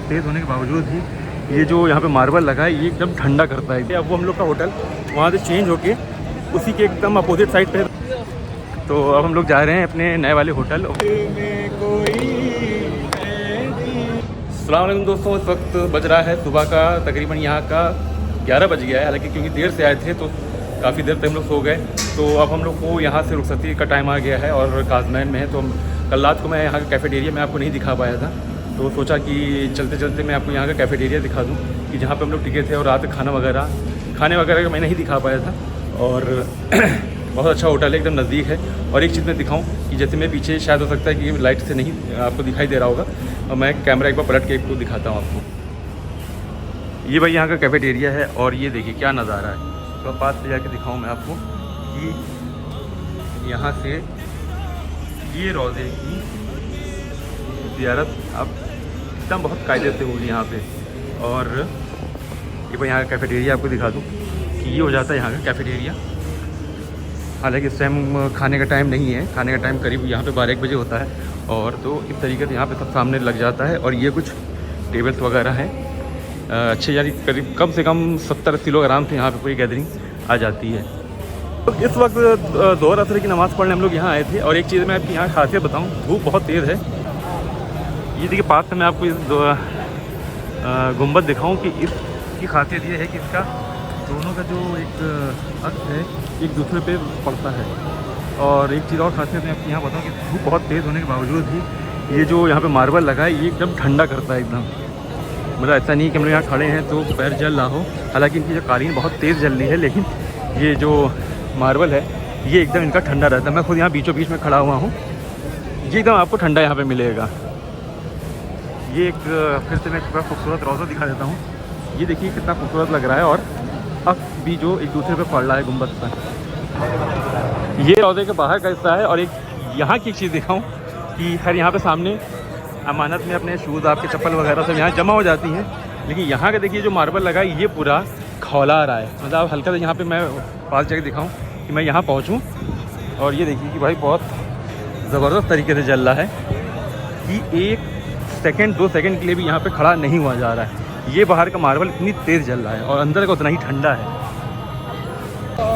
तेज़ होने के बावजूद भी ये जो यहाँ पे मार्बल लगा है ये एकदम ठंडा करता है। अब वो हम लोग का होटल वहाँ से चेंज होके उसी के एकदम अपोजिट साइड पे, तो अब हम लोग जा रहे हैं अपने नए वाले होटल। अस्सलाम वालेकुम दोस्तों, इस वक्त बज रहा है सुबह का तकरीबन यहाँ का 11 बज गया है। हालांकि क्योंकि देर से आए थे तो काफ़ी देर तक हम लोग सो गए। तो अब हम लोग को यहाँ से रुखसती का टाइम आ गया है और काजमैन में है। तो कल रात को मैं यहाँ का कैफेटेरिया में आपको नहीं दिखा पाया था, तो सोचा कि चलते चलते मैं आपको यहाँ का कैफेटेरिया दिखा दूँ कि जहाँ पे हम लोग टिके थे। और रात खाने वगैरह का मैं नहीं दिखा पाया था। और बहुत अच्छा होटल है, एकदम नज़दीक है। और एक चीज़ मैं दिखाऊँ कि जैसे मैं पीछे शायद हो सकता है कि लाइट से नहीं आपको दिखाई दे रहा होगा, और मैं कैमरा एक बार पलट के आपको दिखाता हूँ आपको। ये भाई यहाँ का कैफेटेरिया है और ये देखिए क्या नज़ारा है। तो पास से जाके दिखाऊँ मैं आपको कि यहाँ से ये रोज़े की ज़ियारत आप एकदम बहुत कायदे से होगी यहाँ पे। और ये भाई यहाँ का कैफेटेरिया आपको दिखा दूँ कि ये हो जाता है यहाँ का कैफेटेरिया। हालांकि इस टाइम खाने का टाइम नहीं है, खाने का टाइम करीब यहाँ पे 12-1 बजे होता है। और तो इस तरीके से यहाँ पे सब सामने लग जाता है। और ये कुछ टेबल्स वगैरह हैं अच्छे, यानी करीब कम से कम 70-80 लोग आराम से यहाँ पे पूरी गैदरिंग आ जाती है। तो इस वक्त दोहर असर की नमाज़ पढ़ने हम लोग यहाँ आए थे। और एक चीज़ मैं आपकी यहाँ खासियत बताऊँ, धूप बहुत तेज़ है। ये देखिए पास से मैं आपको इस गुंबद दिखाऊँ कि इसकी खासियत ये है कि इसका दोनों का जो एक अक्स है एक दूसरे पे पड़ता है। और एक चीज़ और खासियत मैं आपको यहाँ बताऊँ कि धूप बहुत तेज़ होने के बावजूद भी ये जो यहाँ पे मार्बल लगा है ये एकदम ठंडा करता है एकदम। मतलब ऐसा नहीं कि हम लोग यहाँ खड़े हैं तो पैर जल रहा हो, हालांकि इनकी जो कालीन बहुत तेज़ जल रही है, लेकिन ये जो मार्बल है ये एकदम इनका ठंडा रहता है। मैं खुद यहाँ बीचों बीच में खड़ा हुआ हूँ, ये एकदम आपको ठंडा यहाँ पर मिलेगा। ये एक फिर से मैं एक खूबसूरत रोज़ा दिखा देता हूँ। ये देखिए कितना खूबसूरत लग रहा है। और अब भी जो एक दूसरे पे पड़ रहा है गुंबद पर। ये रोज़े के बाहर का हिस्सा है। और एक यहाँ की चीज़ दिखाऊँ कि खैर यहाँ पे सामने अमानत में अपने शूज़, आपके चप्पल वगैरह सब यहाँ जमा हो जाती हैं। लेकिन यहाँ का देखिए जो मार्बल लगा है ये पूरा खौला रहा है। मतलब हल्का सा यहाँ पे मैं पास जाके दिखाऊँ कि मैं यहाँ पहुँचूँ। और ये देखिए कि भाई बहुत ज़बरदस्त तरीके से जल रहा है कि 1 सेकेंड 2 सेकेंड के लिए भी यहाँ पे खड़ा नहीं हुआ जा रहा है। ये बाहर का मार्बल इतनी तेज़ जल रहा है और अंदर का उतना ही ठंडा है।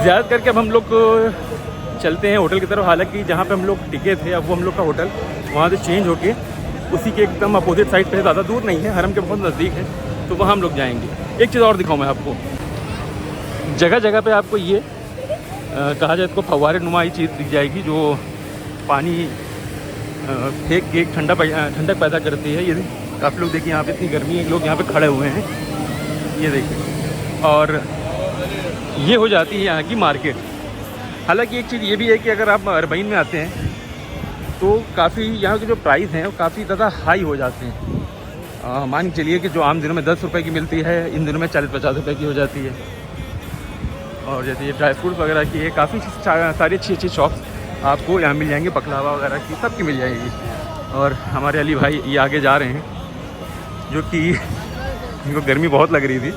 ज़्यादा करके अब हम लोग चलते हैं होटल की तरफ। हालांकि जहाँ पे हम लोग टिके थे अब वो हम लोग का होटल वहाँ से चेंज होके उसी के एकदम अपोजिट साइड पे, ज़्यादा दूर नहीं है, हरम के बहुत नज़दीक है, तो वहाँ हम लोग जाएंगे। एक चीज़ और दिखाऊँ मैं आपको, जगह जगह पे आपको ये कहा जाए इसको फव्वारे नुमा ही चीज़ दिख जाएगी जो पानी फेंक के ठंडक पैदा करती है। ये काफ़ी लोग देखिए यहाँ पे इतनी गर्मी है, लोग यहाँ पे खड़े हुए हैं, ये देखिए। और ये हो जाती है यहाँ की मार्केट। हालांकि एक चीज़ ये भी है कि अगर आप अरबईन में आते हैं तो काफ़ी यहाँ के जो प्राइस हैं वो काफ़ी ज़्यादा हाई हो जाते हैं। मान के चलिए कि जो आम दिनों में 10 रुपये की मिलती है, इन दिनों में 40-50 रुपये की हो जाती है। और जैसे ये ड्राई फ्रूट्स वगैरह की है, काफ़ी सारी अच्छी शॉप्स आपको यहाँ मिल जाएंगी, बकलावा वगैरह की सबकी मिल जाएगी। और हमारे अली भाई ये आगे जा रहे हैं, जो कि इनको गर्मी बहुत लग रही थी।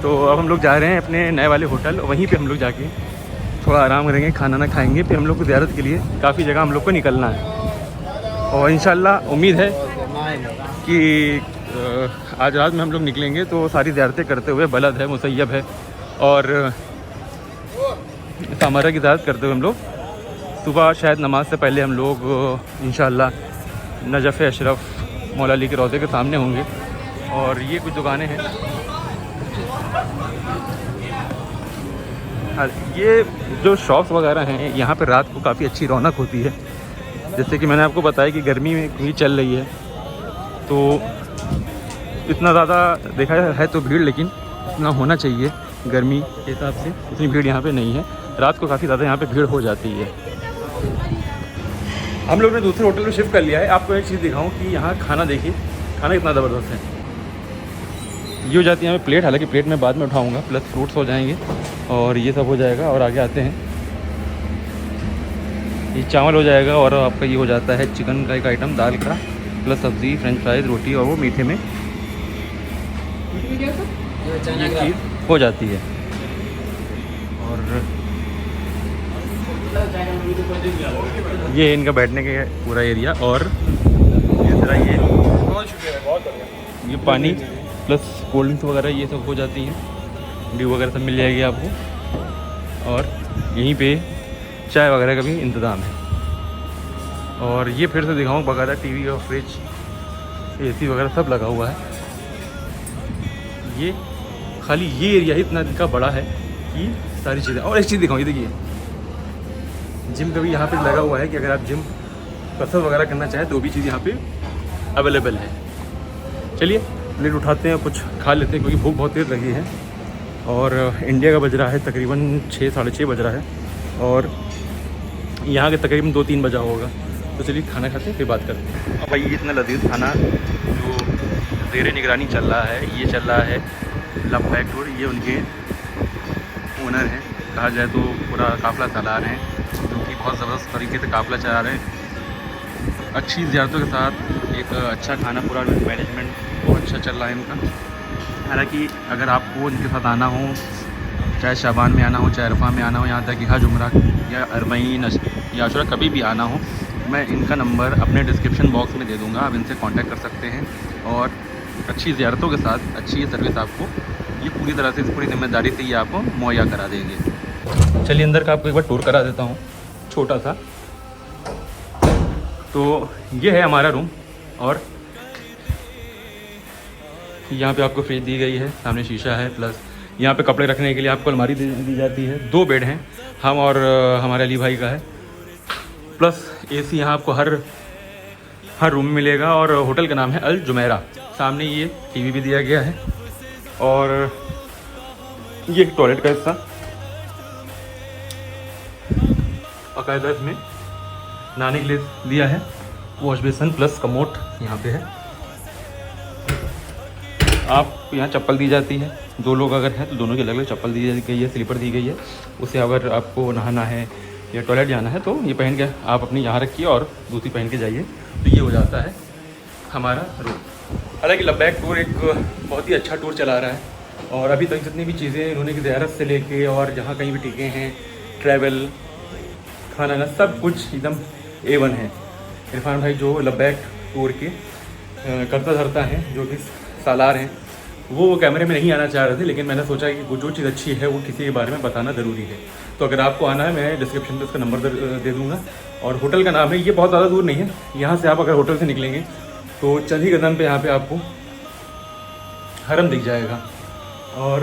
तो अब हम लोग जा रहे हैं अपने नए वाले होटल, वहीं पे हम लोग जाके थोड़ा आराम करेंगे, खाना ना खाएंगे। फिर हम लोग को ज़ियारत के लिए काफ़ी जगह हम लोग को निकलना है। और इंशाल्लाह उम्मीद है कि आज रात में हम लोग निकलेंगे तो सारी ज़ियारतें करते हुए, बलद है, मुसैयब है और सामरा की ज़ियारत करते हुए हम लोग सुबह शायद नमाज से पहले हम लोग इंशाल्लाह नजफ़ अशरफ मौला अली के रोज़े के सामने होंगे। और ये कुछ दुकानें हैं, ये जो शॉप्स वगैरह हैं यहाँ पे रात को काफ़ी अच्छी रौनक होती है। जैसे कि मैंने आपको बताया कि गर्मी में भी चल रही है तो इतना ज़्यादा देखा है तो भीड़, लेकिन इतना होना चाहिए गर्मी के हिसाब से इतनी भीड़ यहाँ पे नहीं है। रात को काफ़ी ज़्यादा यहाँ पे भीड़ हो जाती है। हम लोग ने दूसरे होटल में शिफ्ट कर लिया है। आपको एक चीज़ दिखाऊं कि यहाँ खाना देखिए, खाना कितना ज़बरदस्त है। ये हो जाती है यहाँ पे प्लेट, हालांकि प्लेट मैं बाद में उठाऊँगा, प्लस फ्रूट्स हो जाएंगे और ये सब हो जाएगा। और आगे आते हैं, ये चावल हो जाएगा और आपका ये हो जाता है चिकन का एक आइटम, दाल का, प्लस सब्ज़ी, फ्रेंच फ्राइज़, रोटी और वो मीठे में ये चीज़ हो जाती है। और ये इनका बैठने का पूरा एरिया। और दूसरा ये ये पानी प्लस कोल्ड ड्रिंक्स वगैरह ये सब हो जाती हैं, ड्यू वगैरह सब मिल जाएगी आपको। और यहीं पे चाय वगैरह का भी इंतज़ाम है। और ये फिर से दिखाऊँ, बाकायदा टीवी और फ्रिज, एसी वगैरह सब लगा हुआ है। ये खाली ये एरिया ही इतना का बड़ा है कि सारी चीज़ें। और एक चीज़ दिखाऊँ, ये देखिए जिम का भी यहाँ पे लगा हुआ है कि अगर आप जिम कसरत वगैरह करना चाहें तो भी चीज़ यहाँ पे अवेलेबल है। चलिए प्लेट उठाते हैं, कुछ खा लेते हैं क्योंकि भूख बहुत तेज़ लगी है। और इंडिया का बज रहा है तकरीबन 6 साढ़े 6 बज रहा है और यहाँ के तकरीबन 2-3 बजा होगा। तो चलिए खाना खाते हैं फिर बात करते हैं। अब भाई इतना लजीज खाना जो ज़ेरे निगरानी चल रहा है, ये चल रहा है लबैक टूर। ये उनके ओनर हैं, कहा जाए तो पूरा काफ़िला चला रहे हैं, जो कि बहुत ज़बरदस्त तरीके से काफ़िला चला रहे हैं। अच्छी ज़ियारतों के साथ एक अच्छा खाना, पूरा मैनेजमेंट बहुत अच्छा चल रहा है इनका। हालांकि अगर आपको इनके साथ आना हो, चाहे शाबान में आना हो, चाहे अरफा में आना हो, यहाँ तक कि हज उम्रा या अरबईन या अशुरा कभी भी आना हो, मैं इनका नंबर अपने डिस्क्रिप्शन बॉक्स में दे दूँगा। आप इनसे कांटेक्ट कर सकते हैं और अच्छी ज़ियारतों के साथ अच्छी सर्विस आपको ये पूरी तरह से, पूरी जिम्मेदारी से ये आपको मुहैया करा देंगे। चलिए अंदर का आपको एक बार टूर करा देता हूँ छोटा सा। तो ये है हमारा रूम और यहाँ पे आपको फ्रिज दी गई है, सामने शीशा है, प्लस यहाँ पे कपड़े रखने के लिए आपको अलमारी दी जाती है। 2 बेड हैं, हम और हमारे अली भाई का है, प्लस एसी यहाँ आपको हर रूम में मिलेगा। और होटल का नाम है अल जुमेरा। सामने ये टीवी भी दिया गया है और ये टॉयलेट का हिस्सा बाकायदा इसमें नहाने के लिए दिया है। वॉश बेसन प्लस कमोड यहाँ पे है। आप यहाँ चप्पल दी जाती है, 2 लोग अगर हैं तो दोनों की अलग अलग चप्पल दी गई है, स्लीपर दी गई है। उससे अगर आपको नहाना है या टॉयलेट जाना है तो ये पहन के आप अपनी यहाँ रखिए और दूसरी पहन के जाइए, तो ये हो जाता है हमारा रूम। हालांकि लबैक टूर एक बहुत ही अच्छा टूर चला रहा है और अभी तक जितनी भी चीज़ें इन्होंने की ज़ियारत से लेके और जहाँ कहीं भी टिके हैं, ट्रैवल, खाना ना, सब कुछ एकदम A1 है। इरफान भाई जो लबैक टूर के करता धरता हैं, जो कि सालार हैं, वो कैमरे में नहीं आना चाह रहे थे, लेकिन मैंने सोचा कि वो जो चीज़ अच्छी है वो किसी के बारे में बताना ज़रूरी है। तो अगर आपको आना है, मैं डिस्क्रिप्शन में उसका नंबर दे दूँगा। और होटल का नाम है, ये बहुत ज़्यादा दूर नहीं है, यहाँ से आप अगर होटल से निकलेंगे तो चंद ही कदम पे यहाँ पे आपको हरम दिख जाएगा। और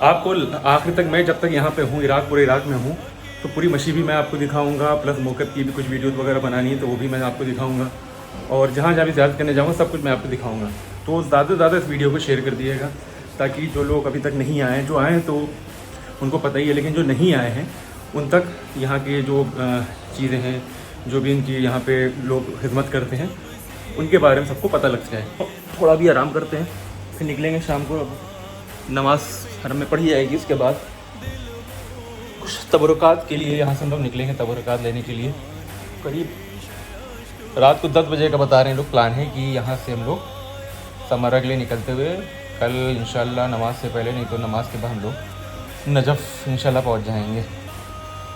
आपको आखिर तक, मैं जब तक यहाँ पे हूँ, पूरे इराक में हूँ, तो पूरी मशी भी मैं आपको दिखाऊंगा, प्लस मौक़िफ़ की भी कुछ वीडियोस वगैरह बनानी है तो वो भी मैं आपको दिखाऊंगा। और जहाँ जहाँ भी ज़ियारत करने जाऊँगा सब कुछ मैं आपको दिखाऊंगा। तो ज़्यादा से ज़्यादा इस वीडियो को शेयर कर दिएगा ताकि जो लोग अभी तक नहीं आए हैं, जो आए हैं तो उनको पता ही है, लेकिन जो नहीं आए हैं उन तक यहाँ के जो चीज़ें हैं, जो भी इनकी यहाँ पे लोग खिदमत करते हैं, उनके बारे में सबको पता लग जाए। थोड़ा भी आराम करते हैं, फिर निकलेंगे शाम को। अब नमाज हरम में पढ़ी जाएगी, उसके बाद कुछ तबरुकात के लिए यहाँ से हम लोग निकलेंगे, तबरुकात लेने के लिए। करीब रात को 10 बजे का बता रहे हैं लोग, प्लान है कि यहाँ से हम लोग समरा के लिए निकलते हुए कल इंशाल्लाह नमाज से पहले, नहीं तो नमाज के बाद हम लोग नजफ़ इंशाल्लाह पहुँच जाएंगे।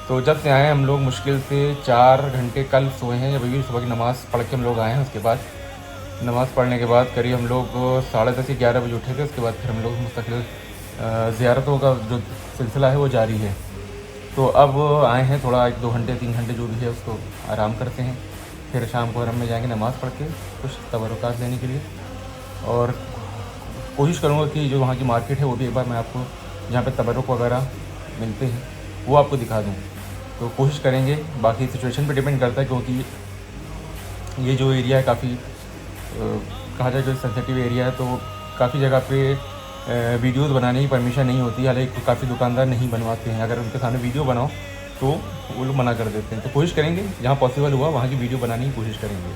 तो जब से आए हम लोग मुश्किल से 4 घंटे कल सोए हैं, जब अभी सुबह की नमाज़ पढ़ के हम लोग आए हैं। उसके बाद नमाज़ पढ़ने के बाद करीब हम लोग 10:30 या 11 बजे उठे थे। उसके बाद फिर हम लोग मुस्तकिल ज़ियारतों का जो सिलसिला है वो जारी है। तो अब आए हैं, थोड़ा 1-2 घंटे 3 घंटे जो भी है उसको आराम करते हैं, फिर शाम को हरम में जाएंगे नमाज़ पढ़ के कुछ तबरुकात लेने के लिए। और कोशिश करूँगा कि जो वहाँ की मार्केट है वो भी एक बार मैं आपको, जहाँ पे तबरुक वगैरह मिलते हैं, वो आपको दिखा दूँ। तो कोशिश करेंगे, बाकी सिचुएशन पे डिपेंड करता है, क्योंकि ये जो एरिया है काफ़ी कहा जाए जो सेंसिटिव एरिया है, तो काफ़ी जगह पे वीडियोज़ बनाने की परमिशन नहीं होती। हालांकि काफ़ी दुकानदार नहीं बनवाते हैं, अगर उनके सामने वीडियो बनाओ तो वो लोग मना कर देते हैं। तो कोशिश करेंगे जहाँ पॉसिबल हुआ वहाँ की वीडियो बनाने की कोशिश करेंगे।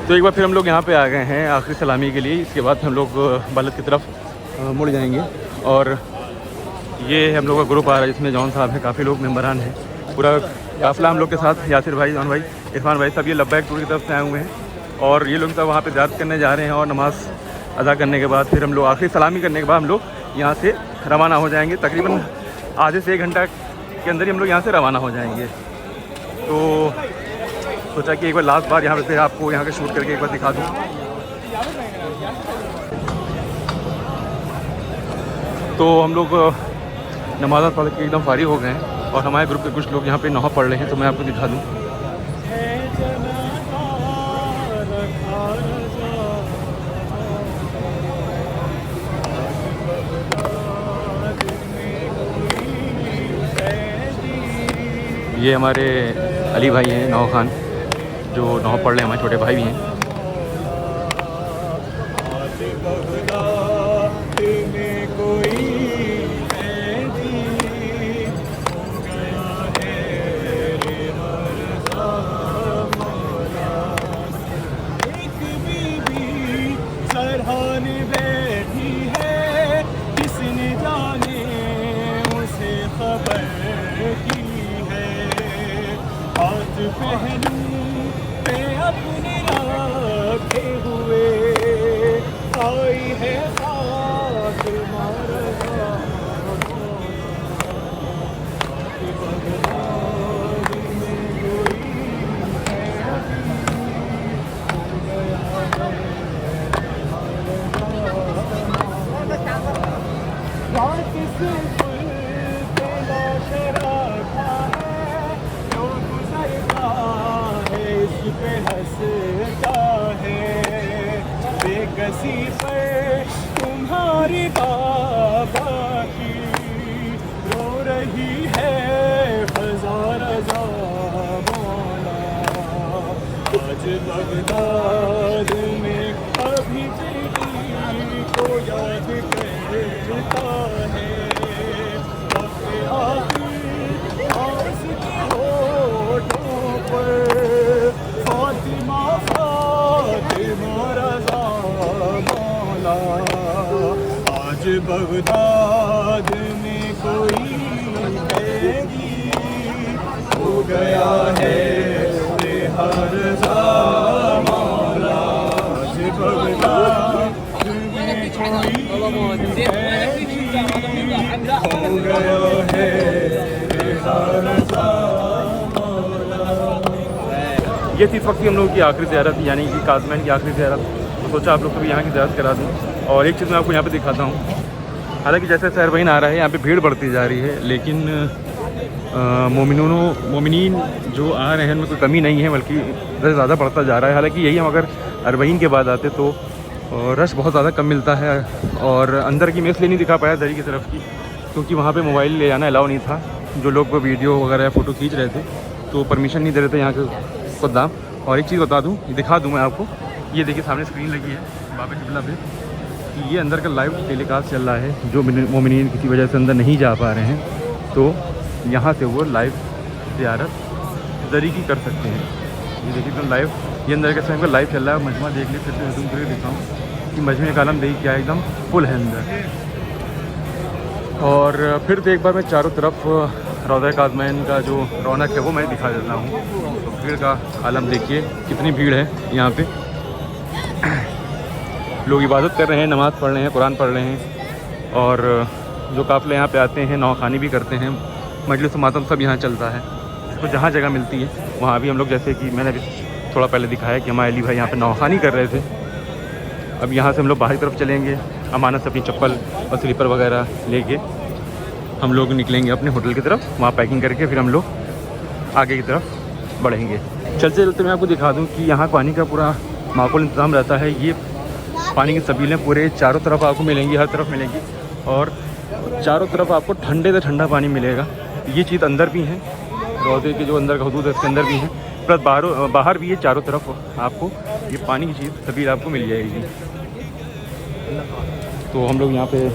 तो एक बार फिर हम लोग यहाँ पे आ गए हैं आखिरी सलामी के लिए। इसके बाद हम लोग बलद की तरफ मुड़ जाएंगे। और ये हम लोग का ग्रुप आ रहा है जिसमें जॉन साहब हैं, काफ़ी लोग मेम्बरान हैं, पूरा काफ़िला हम लोग के साथ, यासिर भाई, जॉन भाई, इरफान भाई, सब ये लबैक टूर की तरफ से आए हुए हैं। और ये लोग सब वहाँ पे ज़ियारत करने जा रहे हैं और नमाज़ अदा करने के बाद फिर हम लोग आखिरी सलामी करने के बाद हम लोग यहाँ से रवाना हो जाएंगे। तकरीबन आधे से 1 घंटा के अंदर ही हम लोग यहाँ से रवाना हो जाएंगे। तो सोचा कि एक बार लास्ट बार यहाँ पे आपको यहाँ का शूट करके एक बार दिखा दूँ। तो हम लोग नमाज़ पढ़ के एकदम फारिग हो गए हैं और हमारे ग्रुप के कुछ लोग यहाँ पे नहा पढ़ रहे हैं, तो मैं आपको दिखा दूँ। ये हमारे अली भाई हैं, नौ खान, जो नौ पढ़ रहे हैं, हमारे छोटे भाई भी हैं। पहलू पे अपने रखे हुए आई है खाक मारा पे हंसता है बेकसी पर तुम्हारी बाबा की रो रही है हज़ार मौला। आज बगदाद में अभी बेटी को याद करता है अपने आखिर आस की होठों पर फातिमा रज़ा मौला। आज बगदाद में कोई कैदी हो गया है रज़ा मौला। आज बगदाद में कोई कैदी हो गया है रज़ा। ये थी इस वक्त की हम लोगों की आखिरी ज़ियारत, यानी कि काज़मैन की आखिरी ज़ियारत। तो सोचा आप लोग को भी यहाँ की ज़ियारत करा दूँ। और एक चीज़ मैं आपको यहाँ पे दिखाता हूँ, हालांकि जैसे सहरबईन आ रहा है यहाँ पे भीड़ बढ़ती जा रही है, लेकिन मोमिनीन जो आ रहे हैं उनमें कोई कमी नहीं है, बल्कि रश ज़्यादा बढ़ता जा रहा है। हालांकि यही हम अगर अरबईन के बाद आते तो रश बहुत ज़्यादा कम मिलता है। और अंदर की मैं इसलिए नहीं दिखा पाया दरी की तरफ की, क्योंकि वहाँ पर मोबाइल ले जाना अलाउ नहीं था। जो लोग वीडियो वगैरह फ़ोटो खींच रहे थे तो परमिशन नहीं दे रहे थे यहाँ के खुदाम। और एक चीज़ बता दूँ, दिखा दूँ मैं आपको, ये देखिए सामने स्क्रीन लगी है बाबा किबला पे, कि ये अंदर का लाइव टेलीकास्ट चल रहा है। जो मोमिनीन किसी वजह से अंदर नहीं जा पा रहे हैं तो यहाँ से वो लाइव ज़ियारत दरी की कर सकते हैं। ये देखिए एकदम लाइव, ये अंदर के समय का लाइव चल रहा है। मजमा देख लीजिए, फिर से जूम करके दिखाऊँ कि मजमे का आलम देखिए क्या है, एकदम फुल है अंदर। और फिर तो एक बार मैं चारों तरफ रौज़ा काज़मैन का जो रौनक है वो मैं दिखा देता हूँ। तो भीड़ का आलम देखिए, कितनी भीड़ है यहाँ पे। लोग इबादत कर रहे हैं, नमाज़ पढ़ रहे हैं, कुरान पढ़ रहे हैं। और जो काफ़िले यहाँ पे आते हैं नौखानी भी करते हैं, मजलिस मातम सब यहाँ चलता है। तो जहाँ जगह मिलती है वहाँ भी हम लोग, जैसे कि मैंने अभी थोड़ा पहले दिखाया कि हमारे अली भाई यहाँ पे नौखानी कर रहे थे। अब यहाँ से हम लोग बाहर की तरफ चलेंगे, अमानत से अपनी चप्पल और स्लीपर वगैरह लेके हम लोग निकलेंगे अपने होटल की तरफ। वहाँ पैकिंग करके फिर हम लोग आगे की तरफ बढ़ेंगे। चलते चलते मैं आपको दिखा दूँ कि यहाँ पानी का पूरा माकूल इंतज़ाम रहता है। ये पानी की सबीलें पूरे चारों तरफ आपको मिलेंगी, हर तरफ मिलेंगी। और चारों तरफ आपको ठंडे से ठंडा पानी मिलेगा। ये चीज़ अंदर भी है, रौज़े के जो अंदर का हदूद है इसके अंदर भी है, प्लस बाहर भी है। चारों तरफ आपको ये पानी की चीज़ सबील आपको मिल जाएगी। तो हम लोग यहाँ पे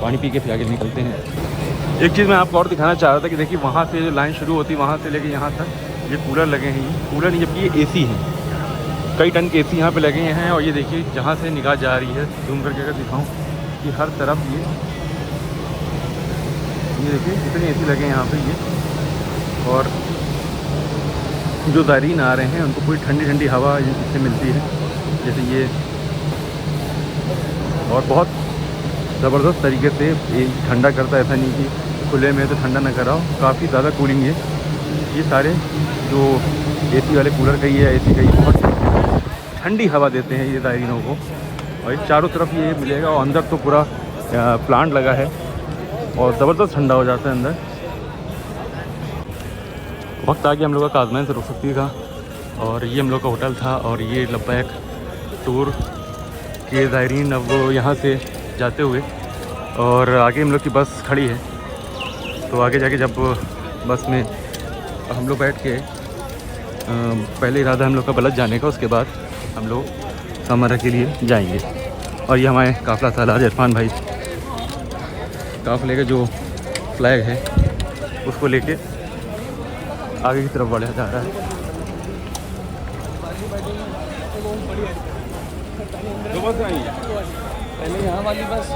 पानी पी के फिर आगे निकलते हैं। एक चीज़ मैं आपको और दिखाना चाह रहा था कि देखिए वहाँ से लाइन शुरू होती, वहाँ से लेके यहाँ तक ये कूलर लगे हैं। ये कूलर नहीं, जबकि ये एसी है, कई टन के एसी यहाँ पे लगे हैं। और ये देखिए जहाँ से निगाह जा रही है, जूम करके अगर दिखाऊँ कि हर तरफ ये देखिए कितने एसी लगे हैं यहाँ पे ये। और जो ज़ायरीन आ रहे हैं उनको पूरी ठंडी ठंडी हवा इससे मिलती है, जैसे ये। और बहुत ज़बरदस्त तरीके से ये ठंडा करता है। ऐसा नहीं कि खुले में तो ठंडा ना कराओ, काफ़ी ज़्यादा कूलिंग है। ये सारे जो एसी वाले कूलर का ही है, एसी का ही। बहुत ठंडी हवा देते हैं ये ज़ायरीनों को। और ये चारों तरफ ये मिलेगा और अंदर तो पूरा प्लांट लगा है और ज़बरदस्त ठंडा हो जाता है अंदर। वक्त आ गया हम लोग का काजमैन से रुखसती का, और ये हम लोग का होटल था। और ये लब्बैक टूर के ज़ायरीन अब यहाँ से जाते हुए, और आगे हम लोग की बस खड़ी है, तो आगे जाके जब बस में हम लोग बैठ के पहले इरादा हम लोग का बलद जाने का, उसके बाद हम लोग समरा के लिए जाएंगे। और ये हमारे काफ़िला सालार इरफान भाई काफ़िले का जो फ्लैग है उसको लेके आगे की तरफ बढ़ा जा रहा है। पहले यहाँ वाली बस